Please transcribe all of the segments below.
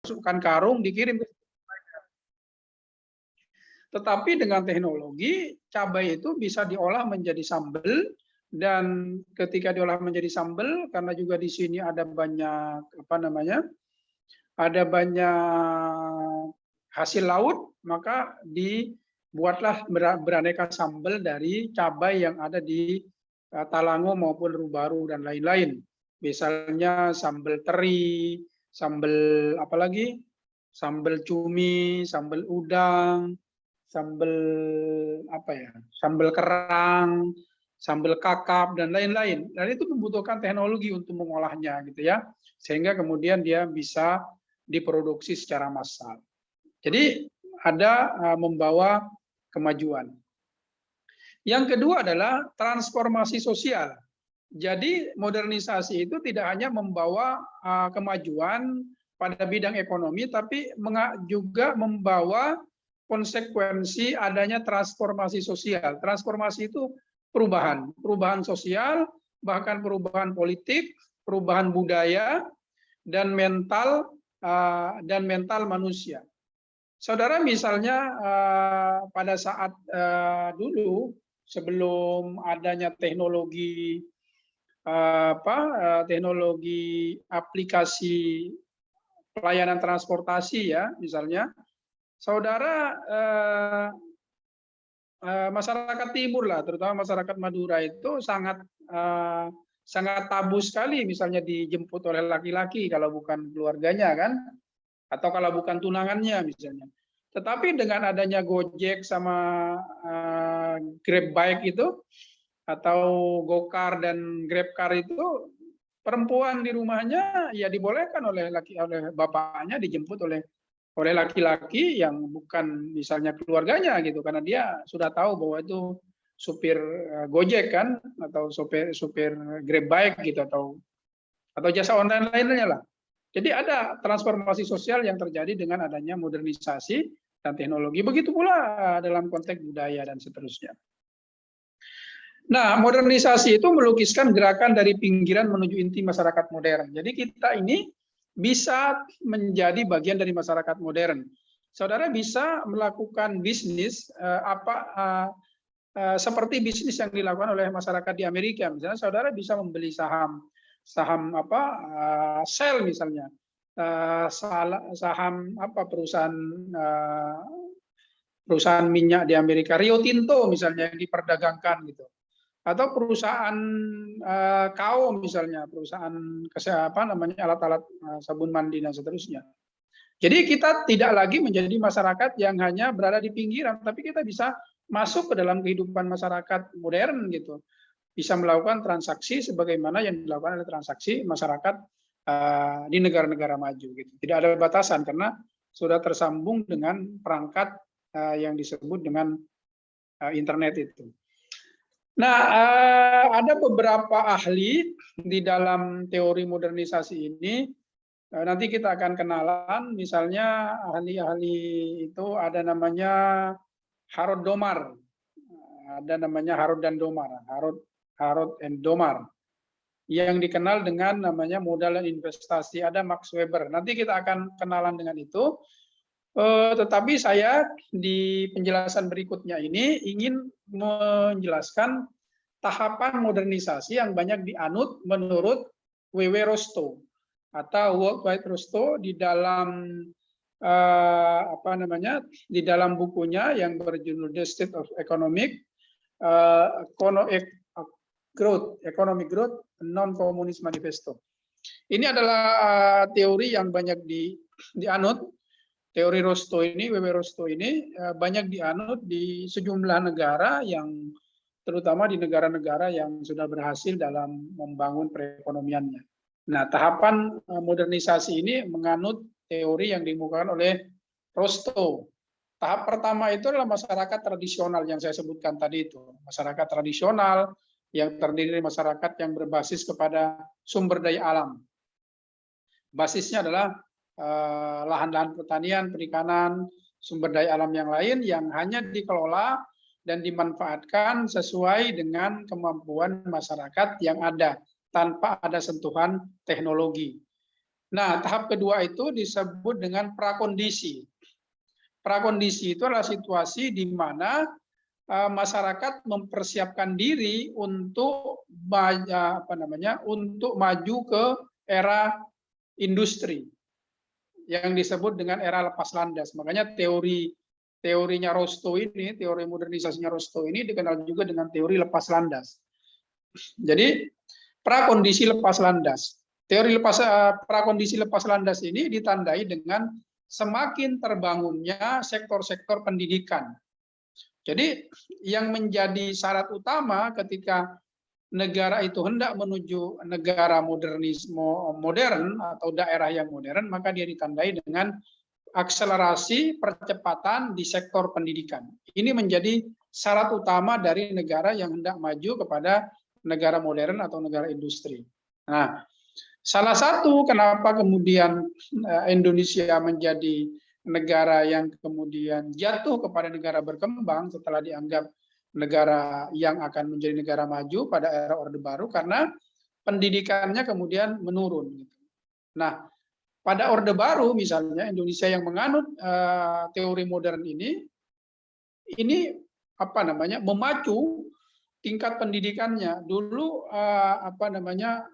masukkan karung, dikirim. Tetapi dengan teknologi, cabai itu bisa diolah menjadi sambal, dan ketika diolah menjadi sambal, karena juga di sini ada banyak ada banyak hasil laut, maka dibuatlah beraneka sambal dari cabai yang ada di Talango maupun Rubaru dan lain-lain. Misalnya sambal teri, sambal apalagi, sambal cumi, sambal udang, sambal sambal kerang, sambal kakap dan lain-lain. Dan itu membutuhkan teknologi untuk mengolahnya gitu ya, sehingga kemudian dia bisa diproduksi secara massal. Jadi ada membawa kemajuan. Yang kedua adalah transformasi sosial. Jadi modernisasi itu tidak hanya membawa kemajuan pada bidang ekonomi, tapi juga membawa konsekuensi adanya transformasi sosial. Transformasi itu perubahan sosial, bahkan perubahan politik, perubahan budaya, dan mental manusia. Saudara, misalnya pada saat dulu sebelum adanya teknologi teknologi aplikasi pelayanan transportasi ya, misalnya, saudara, masyarakat timur lah, terutama masyarakat Madura itu sangat tabu sekali misalnya dijemput oleh laki-laki kalau bukan keluarganya kan, atau kalau bukan tunangannya misalnya. Tetapi dengan adanya Gojek sama Grab Bike itu, atau Gokar dan Grabcar itu, perempuan di rumahnya ya dibolehkan oleh bapaknya dijemput oleh laki-laki yang bukan misalnya keluarganya gitu, karena dia sudah tahu bahwa itu supir Gojek kan, atau supir Grab Bike gitu, atau jasa online lainnya lah. Jadi ada transformasi sosial yang terjadi dengan adanya modernisasi dan teknologi. Begitu pula dalam konteks budaya dan seterusnya. Nah, modernisasi itu melukiskan gerakan dari pinggiran menuju inti masyarakat modern. Jadi kita ini bisa menjadi bagian dari masyarakat modern. Saudara bisa melakukan bisnis seperti bisnis yang dilakukan oleh masyarakat di Amerika. Misalnya saudara bisa membeli saham Shell misalnya, saham perusahaan minyak di Amerika, Rio Tinto misalnya, yang diperdagangkan gitu, atau perusahaan KAO misalnya, perusahaan alat-alat sabun mandi dan seterusnya. Jadi kita tidak lagi menjadi masyarakat yang hanya berada di pinggiran, tapi kita bisa masuk ke dalam kehidupan masyarakat modern gitu, bisa melakukan transaksi sebagaimana yang dilakukan oleh transaksi masyarakat di negara-negara maju gitu. Tidak ada batasan karena sudah tersambung dengan perangkat yang disebut dengan internet itu. Nah, ada beberapa ahli di dalam teori modernisasi ini. Nanti kita akan kenalan, misalnya ahli-ahli itu ada namanya Harold Domar, ada namanya Harold and Domar, yang dikenal dengan namanya modal dan investasi. Ada Max Weber. Nanti kita akan kenalan dengan itu. Tetapi saya di penjelasan berikutnya ini ingin menjelaskan tahapan modernisasi yang banyak dianut menurut W.W. Rostow atau Worldwide Rostow di dalam di dalam bukunya yang berjudul The State of Economic Growth, Non-Communist Manifesto. Ini adalah teori yang banyak dianut. Teori Rostow ini, W.W. Rostow ini banyak dianut di sejumlah negara, yang terutama di negara-negara yang sudah berhasil dalam membangun perekonomiannya. Nah, tahapan modernisasi ini menganut teori yang dikemukakan oleh Rostow. Tahap pertama itu adalah masyarakat tradisional yang saya sebutkan tadi itu. Masyarakat tradisional yang terdiri dari masyarakat yang berbasis kepada sumber daya alam. Basisnya adalah lahan-lahan pertanian, perikanan, sumber daya alam yang lain yang hanya dikelola dan dimanfaatkan sesuai dengan kemampuan masyarakat yang ada, tanpa ada sentuhan teknologi. Nah, tahap kedua itu disebut dengan prakondisi. Prakondisi itu adalah situasi di mana masyarakat mempersiapkan diri untuk untuk maju ke era industri yang disebut dengan era lepas landas. Makanya teorinya Rostow ini, teori modernisasinya Rostow ini dikenal juga dengan teori lepas landas. Jadi prakondisi lepas landas. Prakondisi lepas landas ini ditandai dengan semakin terbangunnya sektor-sektor pendidikan. Jadi yang menjadi syarat utama ketika negara itu hendak menuju negara modern atau daerah yang modern, maka dia ditandai dengan akselerasi percepatan di sektor pendidikan. Ini menjadi syarat utama dari negara yang hendak maju kepada negara modern atau negara industri. Nah, salah satu kenapa kemudian Indonesia menjadi negara yang kemudian jatuh kepada negara berkembang setelah dianggap negara yang akan menjadi negara maju pada era Orde Baru, karena pendidikannya kemudian menurun. Nah, pada Orde Baru misalnya Indonesia yang menganut teori modern ini memacu tingkat pendidikannya. Dulu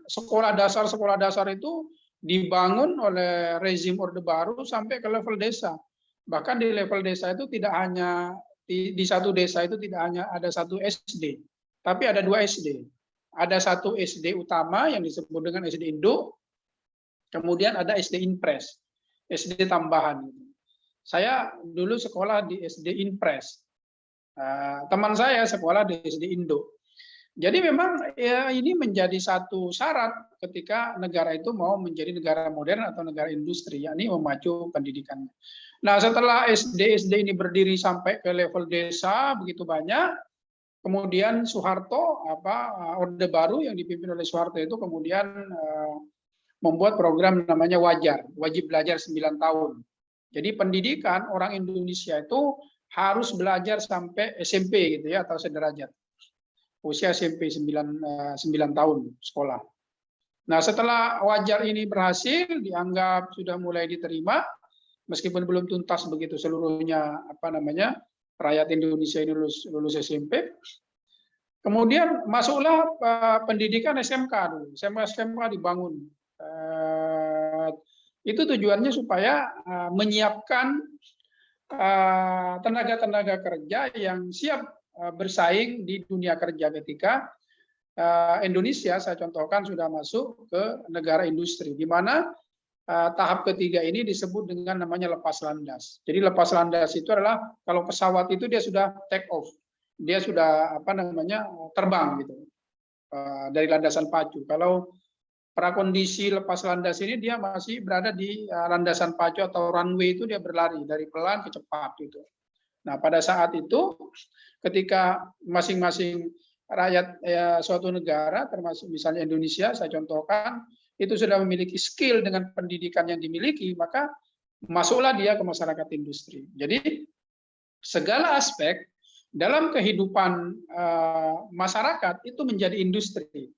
sekolah dasar itu dibangun oleh rezim Orde Baru sampai ke level desa. Bahkan di level desa itu tidak hanya di satu desa itu tidak hanya ada satu SD, tapi ada 2 SD. Ada satu SD utama yang disebut dengan SD Induk, kemudian ada SD Inpres, SD tambahan. Saya dulu sekolah di SD Inpres. Teman saya sekolah di SD Induk. Jadi memang ya, ini menjadi satu syarat ketika negara itu mau menjadi negara modern atau negara industri, yakni memacu pendidikannya. Nah, setelah SD ini berdiri sampai ke level desa begitu banyak, kemudian Soeharto, Orde Baru yang dipimpin oleh Soeharto itu kemudian membuat program namanya wajib belajar 9 tahun. Jadi pendidikan orang Indonesia itu harus belajar sampai SMP gitu ya, atau sederajat. Usia SMP 9 tahun sekolah. Nah, setelah wajar ini berhasil, dianggap sudah mulai diterima, meskipun belum tuntas begitu seluruhnya rakyat Indonesia ini lulus SMP. Kemudian masuklah pendidikan SMK dulu. SMK dibangun. Itu tujuannya supaya menyiapkan tenaga-tenaga kerja yang siap bersaing di dunia kerja ketika Indonesia, saya contohkan, sudah masuk ke negara industri, di mana tahap ketiga ini disebut dengan namanya lepas landas. Jadi lepas landas itu adalah kalau pesawat itu dia sudah take off, dia sudah terbang gitu dari landasan pacu. Kalau prakondisi lepas landas ini dia masih berada di landasan pacu atau runway, itu dia berlari dari pelan ke cepat gitu. Nah, pada saat itu ketika masing-masing rakyat suatu negara, termasuk misalnya Indonesia, saya contohkan, itu sudah memiliki skill dengan pendidikan yang dimiliki, maka masuklah dia ke masyarakat industri. Jadi segala aspek dalam kehidupan masyarakat itu menjadi industri.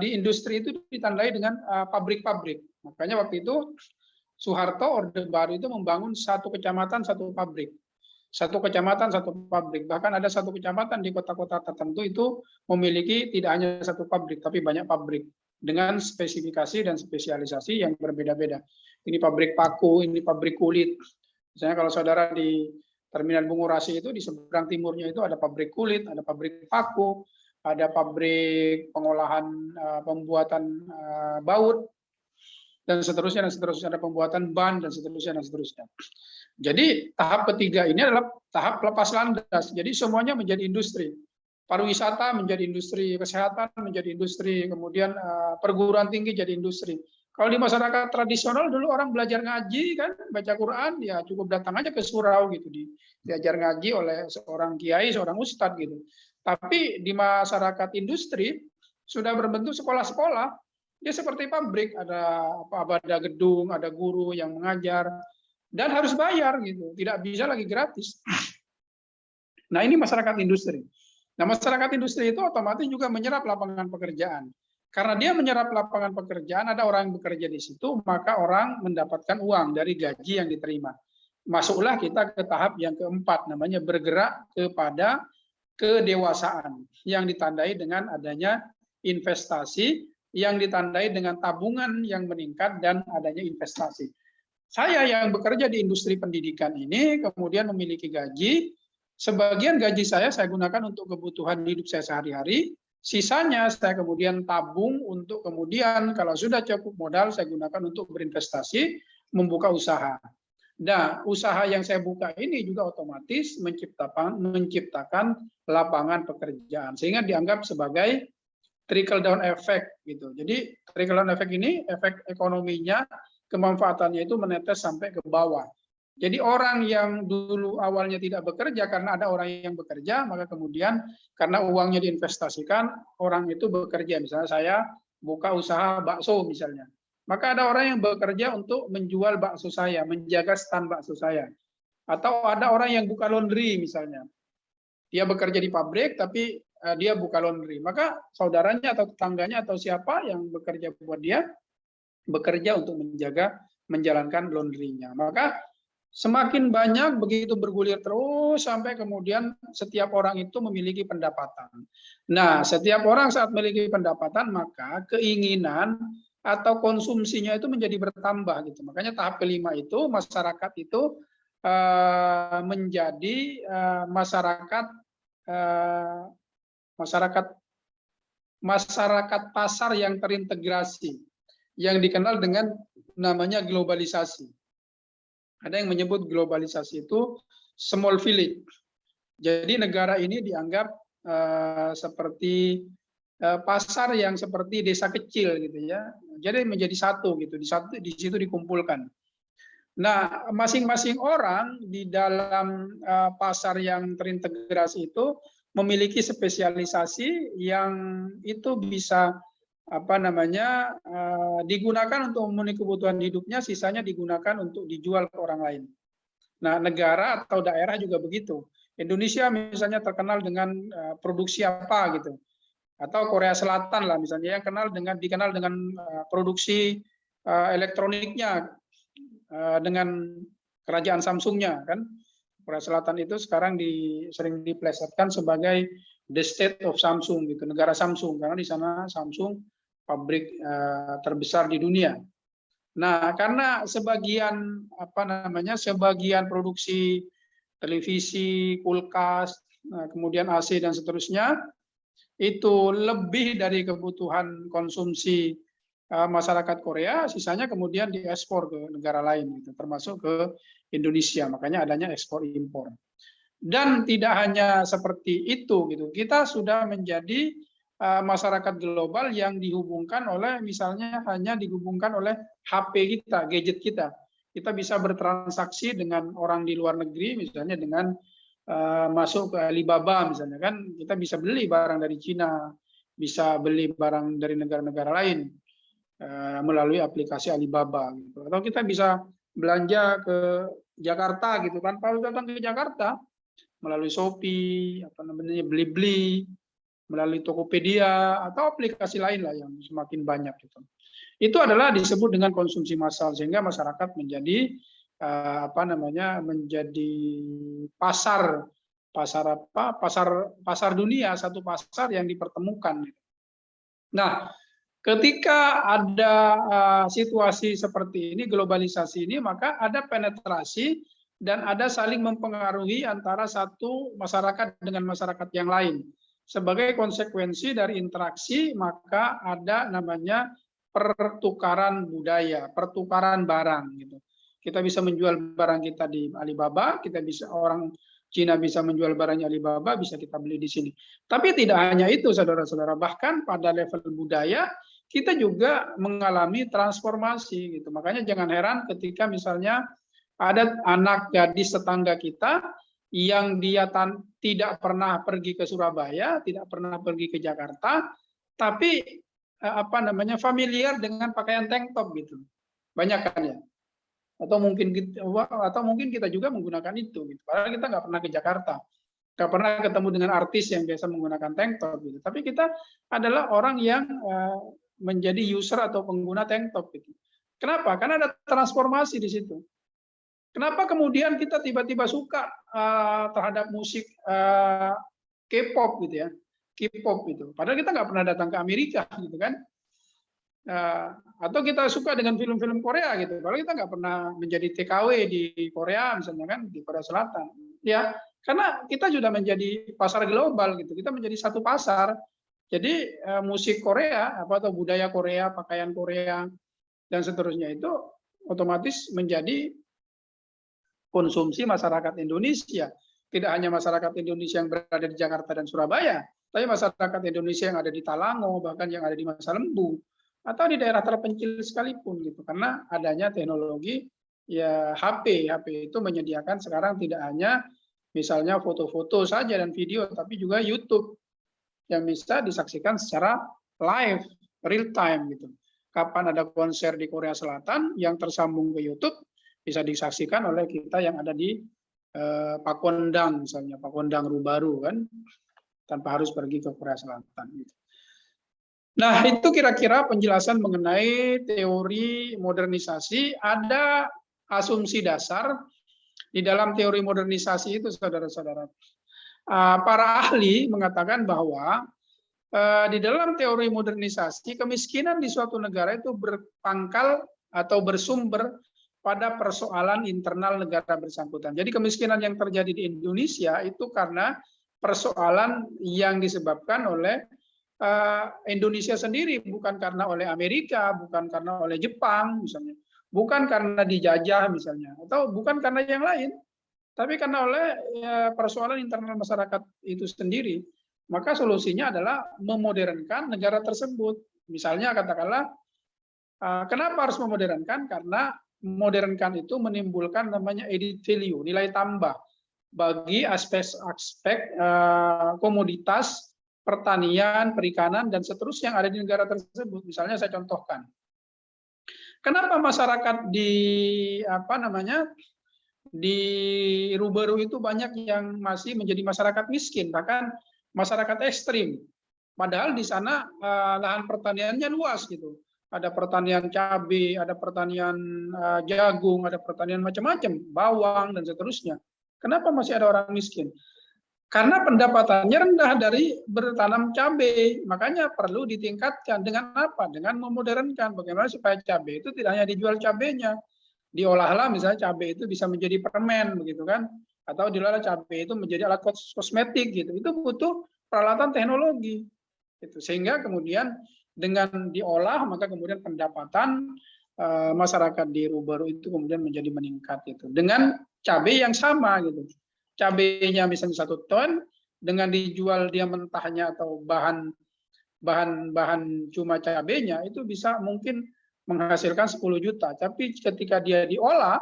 Di industri itu ditandai dengan pabrik-pabrik. Makanya waktu itu Soeharto, Orde Baru itu membangun satu kecamatan, satu pabrik. Satu kecamatan, satu pabrik. Bahkan ada satu kecamatan di kota-kota tertentu itu memiliki tidak hanya satu pabrik, tapi banyak pabrik dengan spesifikasi dan spesialisasi yang berbeda-beda. Ini pabrik paku, ini pabrik kulit. Misalnya kalau saudara di Terminal Bungurasi itu di seberang timurnya itu ada pabrik kulit, ada pabrik paku, ada pabrik pengolahan pembuatan baut, dan seterusnya, ada pembuatan ban, dan seterusnya. Jadi tahap ketiga ini adalah tahap lepas landas. Jadi semuanya menjadi industri. Pariwisata menjadi industri, kesehatan menjadi industri, kemudian perguruan tinggi jadi industri. Kalau di masyarakat tradisional dulu orang belajar ngaji kan, baca Quran, ya cukup datang aja ke surau gitu, diajar ngaji oleh seorang kiai, seorang ustadz gitu. Tapi di masyarakat industri sudah berbentuk sekolah-sekolah. Dia seperti pabrik, ada gedung, ada guru yang mengajar, dan harus bayar gitu, tidak bisa lagi gratis. Nah, ini masyarakat industri. Nah, masyarakat industri itu otomatis juga menyerap lapangan pekerjaan. Karena dia menyerap lapangan pekerjaan, ada orang yang bekerja di situ, maka orang mendapatkan uang dari gaji yang diterima. Masuklah kita ke tahap yang keempat, namanya bergerak kepada kedewasaan, yang ditandai dengan adanya investasi, yang ditandai dengan tabungan yang meningkat dan adanya investasi. Saya yang bekerja di industri pendidikan ini kemudian memiliki gaji, sebagian gaji saya gunakan untuk kebutuhan hidup saya sehari-hari, sisanya saya kemudian tabung untuk kemudian kalau sudah cukup modal saya gunakan untuk berinvestasi, membuka usaha. Nah, usaha yang saya buka ini juga otomatis menciptakan lapangan pekerjaan, sehingga dianggap sebagai trickle down effect gitu. Jadi trickle down effect ini efek ekonominya, kemanfaatannya itu menetes sampai ke bawah. Jadi orang yang dulu awalnya tidak bekerja karena ada orang yang bekerja, maka kemudian karena uangnya diinvestasikan, orang itu bekerja. Misalnya saya buka usaha bakso misalnya. Maka ada orang yang bekerja untuk menjual bakso saya, menjaga stand bakso saya. Atau ada orang yang buka laundry misalnya. Dia bekerja di pabrik tapi dia buka laundry. Maka saudaranya atau tetangganya atau siapa yang bekerja buat dia, bekerja untuk menjalankan laundry-nya. Maka semakin banyak begitu bergulir terus sampai kemudian setiap orang itu memiliki pendapatan. Nah, setiap orang saat memiliki pendapatan maka keinginan atau konsumsinya itu menjadi bertambah gitu. Makanya tahap kelima itu masyarakat itu menjadi masyarakat pasar yang terintegrasi, yang dikenal dengan namanya globalisasi. Ada yang menyebut globalisasi itu small village. Jadi negara ini dianggap seperti pasar yang seperti desa kecil gitu ya. Jadi menjadi satu gitu, di situ dikumpulkan. Nah, masing-masing orang di dalam pasar yang terintegrasi itu memiliki spesialisasi yang itu bisa digunakan untuk memenuhi kebutuhan hidupnya, sisanya digunakan untuk dijual ke orang lain. Nah, negara atau daerah juga begitu. Indonesia misalnya terkenal dengan produksi apa gitu, atau Korea Selatan lah misalnya yang dikenal dengan produksi elektroniknya dengan kerajaan Samsungnya kan. Korea Selatan itu sekarang sering diplesetkan sebagai the state of Samsung gitu, negara Samsung, karena di sana Samsung pabrik terbesar di dunia. Nah, karena sebagian produksi televisi, kulkas, kemudian AC dan seterusnya itu lebih dari kebutuhan konsumsi masyarakat Korea, sisanya kemudian diekspor ke negara lain gitu, termasuk ke Indonesia. Makanya adanya ekspor impor. Dan tidak hanya seperti itu gitu. Kita sudah menjadi masyarakat global yang dihubungkan oleh misalnya hanya dihubungkan oleh HP kita, gadget kita. Kita bisa bertransaksi dengan orang di luar negeri, misalnya dengan masuk ke Alibaba misalnya kan, kita bisa beli barang dari Cina, bisa beli barang dari negara-negara lain melalui aplikasi Alibaba gitu. Atau kita bisa belanja ke Jakarta gitu kan, kalau datang ke Jakarta melalui Shopee, Blibli, melalui Tokopedia atau aplikasi lain lah yang semakin banyak gitu. Itu adalah disebut dengan konsumsi massal, sehingga masyarakat menjadi menjadi pasar dunia, satu pasar yang dipertemukan. Nah, ketika ada situasi seperti ini, globalisasi ini, maka ada penetrasi dan ada saling mempengaruhi antara satu masyarakat dengan masyarakat yang lain. Sebagai konsekuensi dari interaksi, maka ada namanya pertukaran budaya, pertukaran barang gitu. Kita bisa menjual barang kita di Alibaba, orang Cina bisa menjual barangnya Alibaba, bisa kita beli di sini. Tapi tidak hanya itu, saudara-saudara, bahkan pada level budaya kita juga mengalami transformasi gitu. Makanya jangan heran ketika misalnya ada anak gadis tetangga kita yang dia tidak pernah pergi ke Surabaya, tidak pernah pergi ke Jakarta, tapi familiar dengan pakaian tank top gitu. Banyak kan ya? Atau mungkin kita juga menggunakan itu gitu. Padahal kita nggak pernah ke Jakarta, nggak pernah ketemu dengan artis yang biasa menggunakan tank top gitu. Tapi kita adalah orang yang menjadi user atau pengguna tank top gitu. Kenapa? Karena ada transformasi di situ. Kenapa kemudian kita tiba-tiba suka terhadap musik K-pop gitu ya, K-pop itu. Padahal kita nggak pernah datang ke Amerika gitu kan. Atau kita suka dengan film-film Korea gitu. Padahal kita nggak pernah menjadi TKW di Korea misalnya kan, di Korea Selatan. Ya, karena kita sudah menjadi pasar global gitu. Kita menjadi satu pasar. Jadi musik Korea atau budaya Korea, pakaian Korea dan seterusnya itu otomatis menjadi konsumsi masyarakat Indonesia. Tidak hanya masyarakat Indonesia yang berada di Jakarta dan Surabaya, tapi masyarakat Indonesia yang ada di Talango, bahkan yang ada di Masalembu, atau di daerah terpencil sekalipun gitu. Karena adanya teknologi ya HP itu menyediakan sekarang tidak hanya misalnya foto-foto saja dan video, tapi juga YouTube yang bisa disaksikan secara live, real time gitu. Kapan ada konser di Korea Selatan yang tersambung ke YouTube, bisa disaksikan oleh kita yang ada di Pakwendang misalnya, Pakwendang Rubaru kan, tanpa harus pergi ke Korea Selatan. Gitu. Nah, itu kira-kira penjelasan mengenai teori modernisasi. Ada asumsi dasar di dalam teori modernisasi itu, saudara-saudara. Para ahli mengatakan bahwa di dalam teori modernisasi, kemiskinan di suatu negara itu berpangkal atau bersumber pada persoalan internal negara bersangkutan. Jadi kemiskinan yang terjadi di Indonesia itu karena persoalan yang disebabkan oleh Indonesia sendiri, bukan karena oleh Amerika, bukan karena oleh Jepang misalnya, bukan karena dijajah misalnya, atau bukan karena yang lain, tapi karena oleh persoalan internal masyarakat itu sendiri. Maka solusinya adalah memodernkan negara tersebut. Misalnya katakanlah, kenapa harus memodernkan? Karena memodernkan itu menimbulkan namanya added value, nilai tambah bagi aspek-aspek komoditas pertanian, perikanan, dan seterusnya yang ada di negara tersebut. Misalnya saya contohkan, kenapa masyarakat di Rubaru itu banyak yang masih menjadi masyarakat miskin, bahkan masyarakat ekstrim. Padahal di sana lahan pertaniannya luas gitu. Ada pertanian cabai, ada pertanian jagung, ada pertanian macam-macam, bawang dan seterusnya. Kenapa masih ada orang miskin? Karena pendapatannya rendah dari bertanam cabai. Makanya perlu ditingkatkan. Dengan apa? Dengan memodernkan. Bagaimana supaya cabai itu tidak hanya dijual cabainya, diolahlah misalnya cabai itu bisa menjadi permen begitu kan, atau diolah cabai itu menjadi alat kosmetik gitu. Itu butuh peralatan teknologi. Itu sehingga kemudian dengan diolah maka kemudian pendapatan masyarakat di Rubaru itu kemudian menjadi meningkat itu. Dengan cabai yang sama gitu. Cabainya misalnya 1 ton, dengan dijual dia mentahnya atau bahan cuma cabainya itu bisa mungkin menghasilkan 10 juta. Tapi ketika dia diolah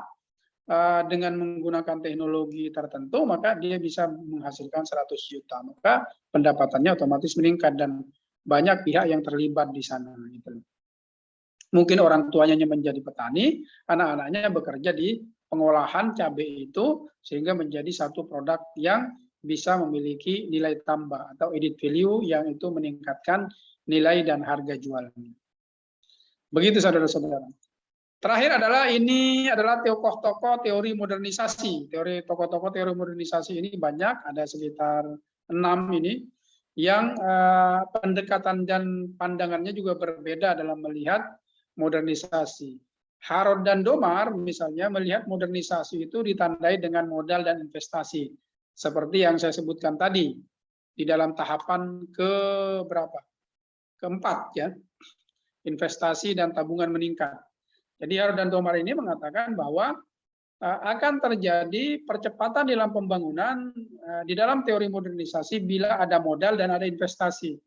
dengan menggunakan teknologi tertentu, maka dia bisa menghasilkan 100 juta. Maka pendapatannya otomatis meningkat dan banyak pihak yang terlibat di sana. Gitu. Mungkin orang tuanya menjadi petani, anak-anaknya bekerja di pengolahan cabai itu, sehingga menjadi satu produk yang bisa memiliki nilai tambah atau added value yang itu meningkatkan nilai dan harga jualnya. Begitu saudara-saudara. Terakhir adalah ini adalah tokoh-tokoh teori modernisasi. Tokoh-tokoh teori modernisasi ini banyak, ada sekitar 6 ini, yang pendekatan dan pandangannya juga berbeda dalam melihat modernisasi. Harrod dan Domar misalnya melihat modernisasi itu ditandai dengan modal dan investasi. Seperti yang saya sebutkan tadi, di dalam tahapan keempat ya, investasi dan tabungan meningkat. Jadi Harrod dan Domar ini mengatakan bahwa akan terjadi percepatan dalam pembangunan di dalam teori modernisasi bila ada modal dan ada investasi.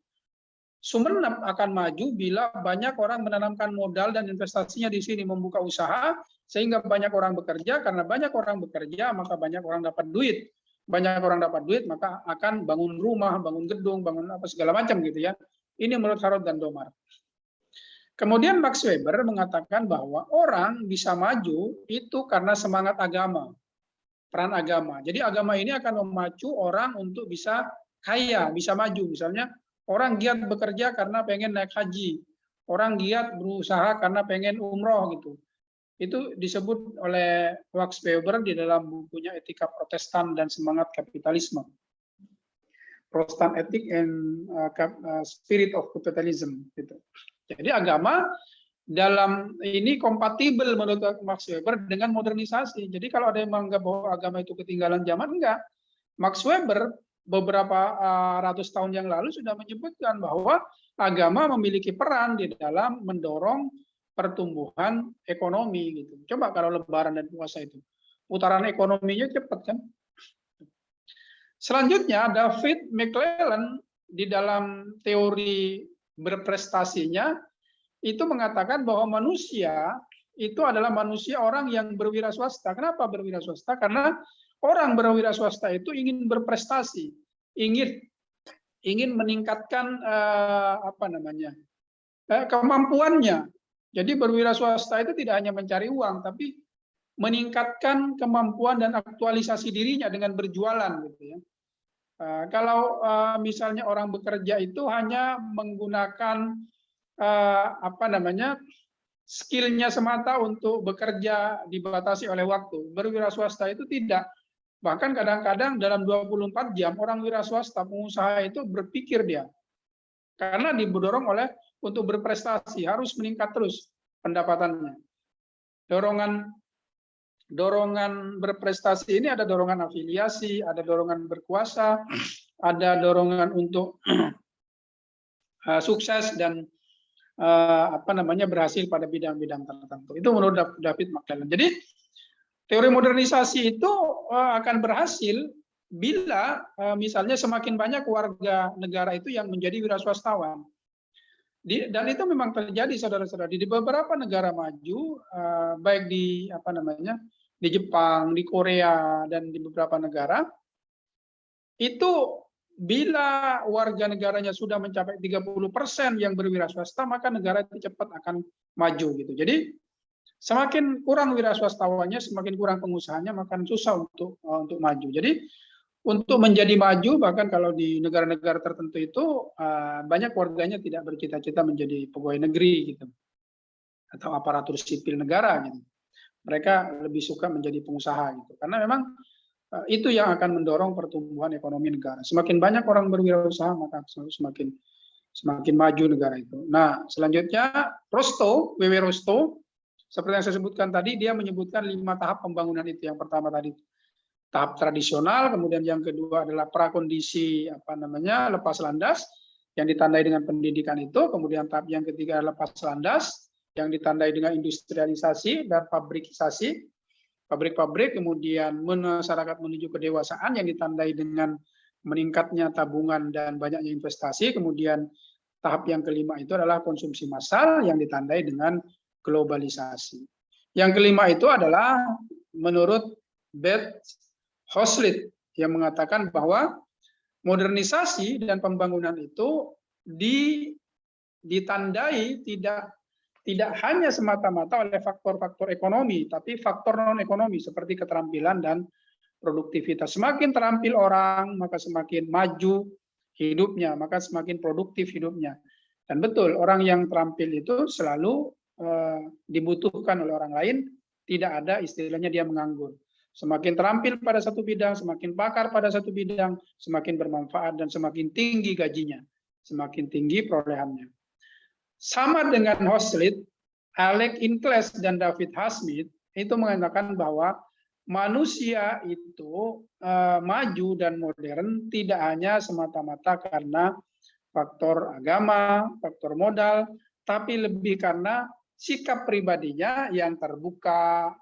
Sumeneb akan maju bila banyak orang menanamkan modal dan investasinya di sini, membuka usaha, sehingga banyak orang bekerja. Karena banyak orang bekerja, maka banyak orang dapat duit. Banyak orang dapat duit, maka akan bangun rumah, bangun gedung, bangun apa segala macam gitu ya. Ini menurut Harrod dan Domar. Kemudian Max Weber mengatakan bahwa orang bisa maju itu karena semangat agama, peran agama. Jadi agama ini akan memacu orang untuk bisa kaya, bisa maju. Misalnya orang giat bekerja karena pengen naik haji, orang giat berusaha karena pengen umroh gitu. Itu disebut oleh Max Weber di dalam bukunya Etika Protestan dan Semangat Kapitalisme. Protestant Ethic and Spirit of Capitalism gitu. Jadi agama dalam ini kompatibel menurut Max Weber dengan modernisasi. Jadi kalau ada yang menganggap bahwa agama itu ketinggalan zaman, enggak. Max Weber beberapa ratus tahun yang lalu sudah menyebutkan bahwa agama memiliki peran di dalam mendorong pertumbuhan ekonomi gitu. Coba kalau Lebaran dan puasa itu, putaran ekonominya cepat kan. Selanjutnya David McClelland di dalam teori berprestasinya itu mengatakan bahwa manusia itu adalah manusia orang yang berwira swasta. Kenapa berwira swasta? Karena orang berwira swasta itu ingin berprestasi, ingin meningkatkan kemampuannya. Jadi berwira swasta itu tidak hanya mencari uang, tapi meningkatkan kemampuan dan aktualisasi dirinya dengan berjualan gitu ya. Kalau misalnya orang bekerja itu hanya menggunakan skillnya semata untuk bekerja dibatasi oleh waktu. Berwira swasta itu tidak. Bahkan kadang-kadang dalam 24 jam orang wira swasta pengusaha itu berpikir dia. Karena didorong oleh untuk berprestasi harus meningkat terus pendapatannya. Dorongan berprestasi ini ada dorongan afiliasi, ada dorongan berkuasa, ada dorongan untuk sukses dan berhasil pada bidang-bidang tertentu. Itu menurut David McClelland. Jadi teori modernisasi itu akan berhasil bila misalnya semakin banyak warga negara itu yang menjadi wiraswastawan. Dan itu memang terjadi, saudara-saudara, di beberapa negara maju, baik di di Jepang, di Korea, dan di beberapa negara, itu bila warga negaranya sudah mencapai 30% yang berwira swasta, maka negara itu cepat akan maju gitu. Jadi semakin kurang wira swastawannya, semakin kurang pengusahanya, maka susah untuk maju. Jadi untuk menjadi maju, bahkan kalau di negara-negara tertentu itu banyak warganya tidak bercita-cita menjadi pegawai negeri gitu, atau aparatur sipil negara gitu. Mereka lebih suka menjadi pengusaha gitu, karena memang itu yang akan mendorong pertumbuhan ekonomi negara. Semakin banyak orang berwirausaha, maka semakin maju negara itu. Nah, selanjutnya Rostow, W.W. Rostow, seperti yang saya sebutkan tadi, dia menyebutkan 5 tahap pembangunan itu. Yang pertama tadi tahap tradisional, kemudian yang kedua adalah prakondisi lepas landas yang ditandai dengan pendidikan itu, kemudian tahap yang ketiga adalah lepas landas yang ditandai dengan industrialisasi dan pabrikisasi, pabrik-pabrik, kemudian masyarakat menuju kedewasaan yang ditandai dengan meningkatnya tabungan dan banyaknya investasi, kemudian tahap yang kelima itu adalah konsumsi massal yang ditandai dengan globalisasi. Yang kelima itu adalah menurut Bert Hoslit yang mengatakan bahwa modernisasi dan pembangunan itu ditandai tidak hanya semata-mata oleh faktor-faktor ekonomi, tapi faktor non-ekonomi seperti keterampilan dan produktivitas. Semakin terampil orang, maka semakin maju hidupnya, maka semakin produktif hidupnya. Dan betul, orang yang terampil itu selalu dibutuhkan oleh orang lain, tidak ada istilahnya dia menganggur. Semakin terampil pada satu bidang, semakin pakar pada satu bidang, semakin bermanfaat dan semakin tinggi gajinya, semakin tinggi perolehannya. Sama dengan Hoslit, Alec Incles dan David Hasmith itu mengatakan bahwa manusia itu maju dan modern tidak hanya semata-mata karena faktor agama, faktor modal, tapi lebih karena sikap pribadinya yang terbuka,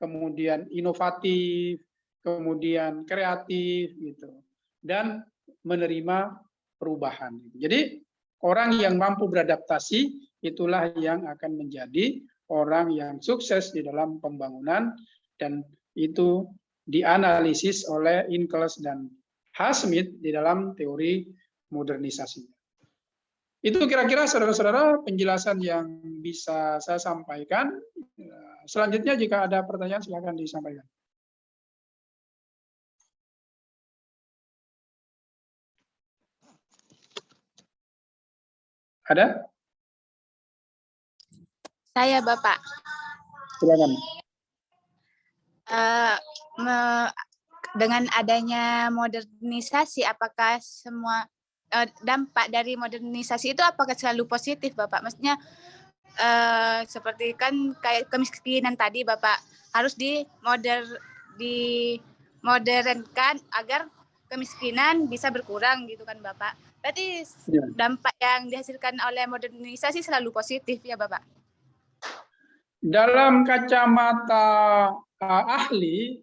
kemudian inovatif, kemudian kreatif gitu, dan menerima perubahan. Jadi orang yang mampu beradaptasi itulah yang akan menjadi orang yang sukses di dalam pembangunan, dan itu dianalisis oleh Incles dan Hasmith di dalam teori modernisasi. Itu kira-kira saudara-saudara penjelasan yang bisa saya sampaikan. Selanjutnya jika ada pertanyaan silakan disampaikan. Ada? saya, Bapak. Silakan. Dengan adanya modernisasi, apakah semua dampak dari modernisasi itu apakah selalu positif, Bapak? Maksudnya seperti kan kayak kemiskinan tadi, Bapak, harus dimodernkan agar kemiskinan bisa berkurang gitu kan, Bapak. Berarti dampak yang dihasilkan oleh modernisasi selalu positif ya, Bapak? Dalam kacamata ahli,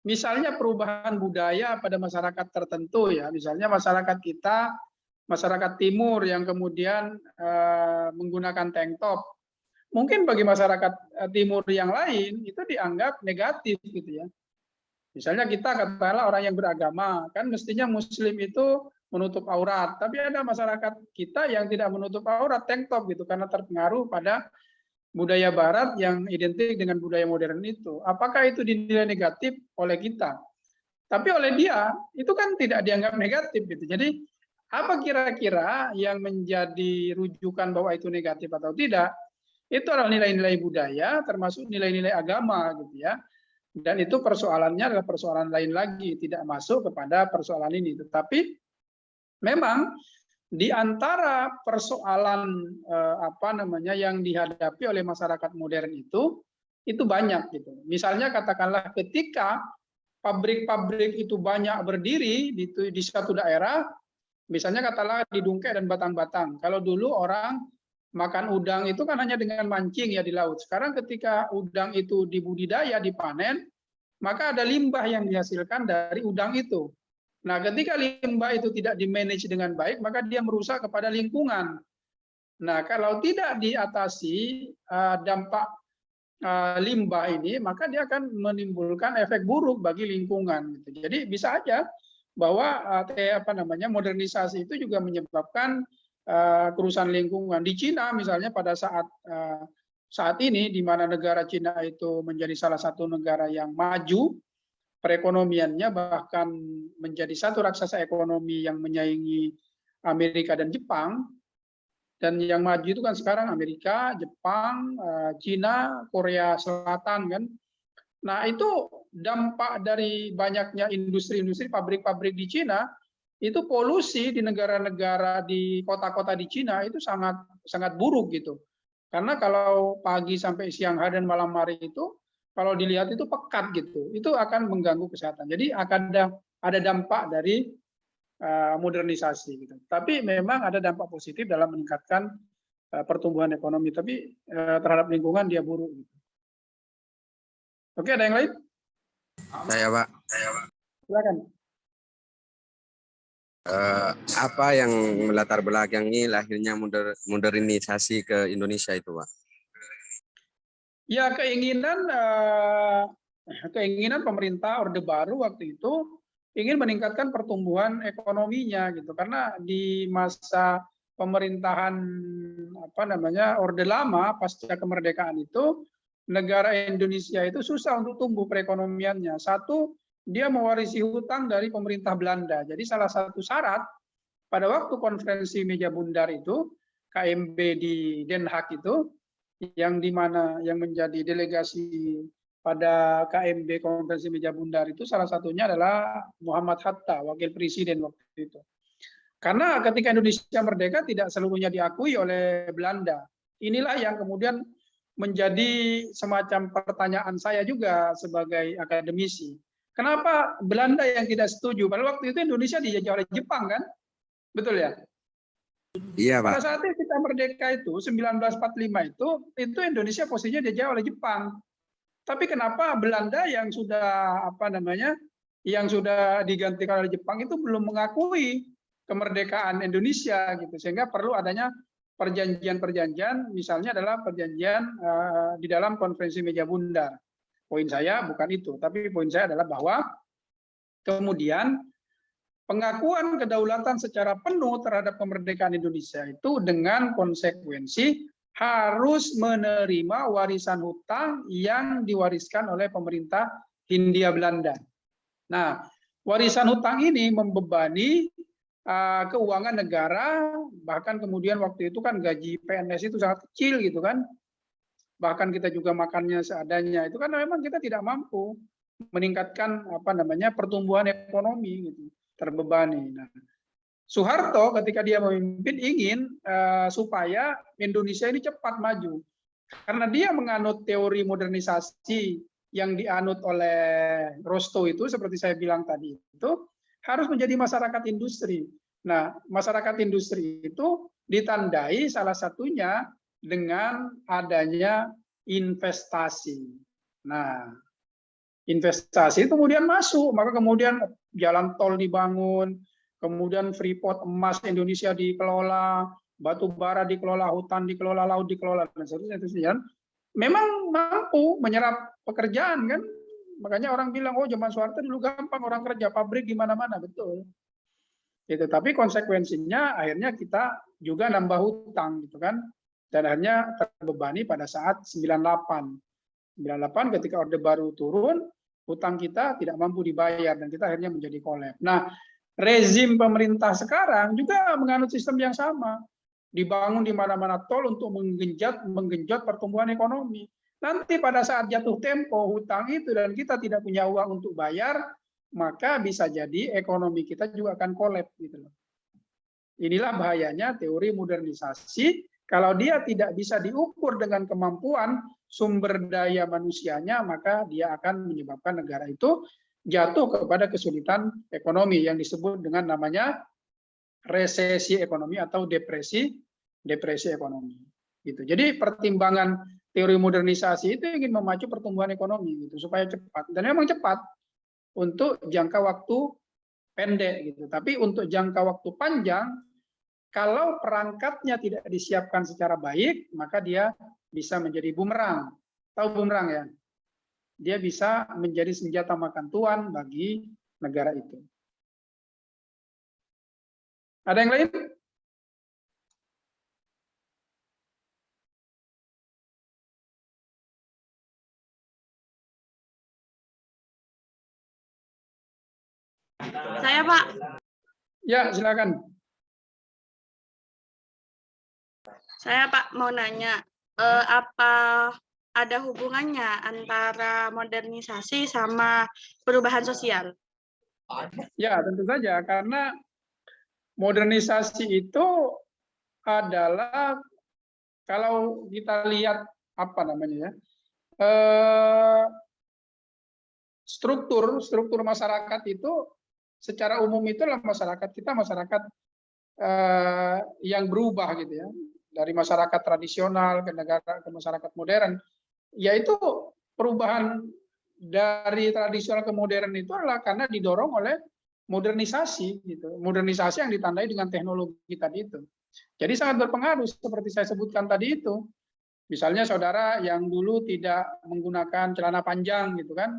misalnya perubahan budaya pada masyarakat tertentu ya, misalnya masyarakat kita, masyarakat timur yang kemudian menggunakan tank top, mungkin bagi masyarakat timur yang lain itu dianggap negatif gitu ya. Misalnya kita katakanlah orang yang beragama, kan mestinya muslim itu menutup aurat, tapi ada masyarakat kita yang tidak menutup aurat, tank top gitu, karena terpengaruh pada budaya barat yang identik dengan budaya modern itu. Apakah itu dinilai negatif oleh kita? Tapi oleh dia, itu kan tidak dianggap negatif gitu. Jadi apa kira-kira yang menjadi rujukan bahwa itu negatif atau tidak? Itu adalah nilai-nilai budaya, termasuk nilai-nilai agama gitu ya. Dan itu persoalannya adalah persoalan lain lagi, tidak masuk kepada persoalan ini. Tetapi memang di antara persoalan yang dihadapi oleh masyarakat modern itu banyak gitu. Misalnya katakanlah ketika pabrik-pabrik itu banyak berdiri di satu daerah, misalnya katakanlah di Dungkek dan Batang-Batang. Kalau dulu orang makan udang itu kan hanya dengan mancing ya di laut. Sekarang ketika udang itu dibudidaya, dipanen, maka ada limbah yang dihasilkan dari udang itu. Nah, ketika limbah itu tidak dimanage dengan baik, maka dia merusak kepada lingkungan. Nah, kalau tidak diatasi dampak limbah ini, maka dia akan menimbulkan efek buruk bagi lingkungan. Jadi bisa aja bahwa modernisasi itu juga menyebabkan kerusakan lingkungan. Di Cina misalnya pada saat ini di mana negara Cina itu menjadi salah satu negara yang maju perekonomiannya, bahkan menjadi satu raksasa ekonomi yang menyaingi Amerika dan Jepang. Dan yang maju itu kan sekarang Amerika, Jepang, Cina, Korea Selatan kan. Nah, itu dampak dari banyaknya industri-industri, pabrik-pabrik di Cina, itu polusi di negara-negara, di kota-kota di Cina itu sangat sangat buruk gitu. Karena kalau pagi sampai siang hari dan malam hari itu, kalau dilihat itu pekat gitu, itu akan mengganggu kesehatan. Jadi akan ada dampak dari modernisasi gitu. Tapi memang ada dampak positif dalam meningkatkan pertumbuhan ekonomi, tapi terhadap lingkungan dia buruk gitu. Oke, ada yang lain? Saya, Pak. Silakan. Apa yang melatar belakangi lahirnya modernisasi ke Indonesia itu, Pak? Ya, keinginan pemerintah Orde Baru waktu itu ingin meningkatkan pertumbuhan ekonominya gitu, karena di masa pemerintahan Orde Lama pasca kemerdekaan itu negara Indonesia itu susah untuk tumbuh perekonomiannya. Satu, dia mewarisi hutang dari pemerintah Belanda. Jadi salah satu syarat pada waktu konferensi meja bundar itu, KMB di Den Haag itu, yang dimana yang menjadi delegasi pada KMB konferensi meja bundar itu salah satunya adalah Muhammad Hatta, wakil presiden waktu itu. Karena ketika Indonesia merdeka tidak seluruhnya diakui oleh Belanda. Inilah yang kemudian menjadi semacam pertanyaan saya juga sebagai akademisi. Kenapa Belanda yang tidak setuju? Pada waktu itu Indonesia dijajah oleh Jepang kan? Betul ya? Iya, Pak. Pada saat kita merdeka itu 1945 itu Indonesia posisinya dijajah oleh Jepang. Tapi kenapa Belanda yang sudah yang sudah digantikan oleh Jepang itu belum mengakui kemerdekaan Indonesia gitu, sehingga perlu adanya perjanjian-perjanjian, misalnya adalah perjanjian di dalam konferensi meja bundar. Poin saya bukan itu, tapi poin saya adalah bahwa kemudian pengakuan kedaulatan secara penuh terhadap kemerdekaan Indonesia itu dengan konsekuensi harus menerima warisan hutang yang diwariskan oleh pemerintah Hindia Belanda. Nah, warisan hutang ini membebani keuangan negara, bahkan kemudian waktu itu kan gaji PNS itu sangat kecil gitu kan, bahkan kita juga makannya seadanya, itu kan memang kita tidak mampu meningkatkan pertumbuhan ekonomi gitu, terbebani. Nah, Soeharto ketika dia memimpin ingin supaya Indonesia ini cepat maju, karena dia menganut teori modernisasi yang dianut oleh Rosto itu, seperti saya bilang tadi itu harus menjadi masyarakat industri. Nah, masyarakat industri itu ditandai salah satunya dengan adanya investasi. Nah, investasi itu kemudian masuk, maka kemudian jalan tol dibangun, kemudian Freeport emas Indonesia dikelola, batu bara dikelola, hutan dikelola, laut dikelola, dan seterusnya. Memang mampu menyerap pekerjaan kan, makanya orang bilang, oh zaman Soeharto dulu gampang orang kerja, pabrik di mana-mana, betul. Gitu. Tapi konsekuensinya akhirnya kita juga nambah hutang gitu kan, dan akhirnya terbebani pada saat 98 ketika Orde Baru turun, hutang kita tidak mampu dibayar dan kita akhirnya menjadi kolaps. Nah, rezim pemerintah sekarang juga menganut sistem yang sama, dibangun di mana-mana tol untuk menggenjot pertumbuhan ekonomi. Nanti pada saat jatuh tempo hutang itu dan kita tidak punya uang untuk bayar, maka bisa jadi ekonomi kita juga akan kolaps gitu loh. Inilah bahayanya teori modernisasi, kalau dia tidak bisa diukur dengan kemampuan sumber daya manusianya, maka dia akan menyebabkan negara itu jatuh kepada kesulitan ekonomi yang disebut dengan namanya resesi ekonomi atau depresi ekonomi. Gitu. Jadi pertimbangan teori modernisasi itu ingin memacu pertumbuhan ekonomi gitu supaya cepat, dan memang cepat untuk jangka waktu pendek gitu. Tapi untuk jangka waktu panjang, kalau perangkatnya tidak disiapkan secara baik, maka dia bisa menjadi bumerang. Tahu bumerang ya? Dia bisa menjadi senjata makan tuan bagi negara itu. Ada yang lain? Saya, Pak. Ya, silakan. Saya, Pak, mau nanya, apa ada hubungannya antara modernisasi sama perubahan sosial? Ya, tentu saja, karena modernisasi itu adalah, kalau kita lihat struktur masyarakat itu secara umum itu adalah masyarakat kita masyarakat yang berubah gitu ya, dari masyarakat tradisional ke masyarakat modern, yaitu perubahan dari tradisional ke modern itu adalah karena didorong oleh modernisasi gitu, modernisasi yang ditandai dengan teknologi tadi itu. Jadi sangat berpengaruh seperti saya sebutkan tadi itu. Misalnya saudara yang dulu tidak menggunakan celana panjang gitu kan,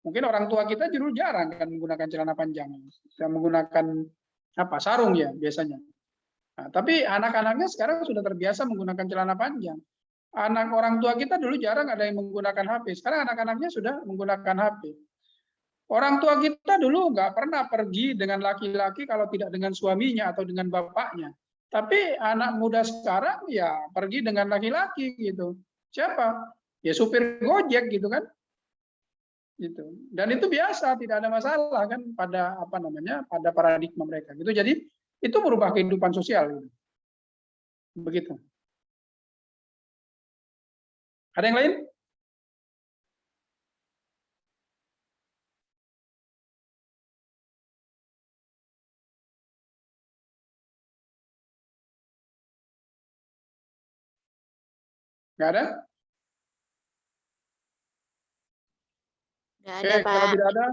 mungkin orang tua kita dulu jarang kan menggunakan celana panjang, yang menggunakan sarung ya biasanya. Nah, tapi anak-anaknya sekarang sudah terbiasa menggunakan celana panjang. Anak orang tua kita dulu jarang ada yang menggunakan HP, sekarang anak-anaknya sudah menggunakan HP. Orang tua kita dulu nggak pernah pergi dengan laki-laki kalau tidak dengan suaminya atau dengan bapaknya. Tapi anak muda sekarang ya pergi dengan laki-laki gitu. Siapa? Ya supir Gojek gitu kan. Gitu. Dan itu biasa, tidak ada masalah kan pada pada paradigma mereka gitu. Jadi itu merubah kehidupan sosial gitu. Begitu. Ada yang lain? Nggak ada? Nggak Oke, ada, kalau Pak. tidak ada,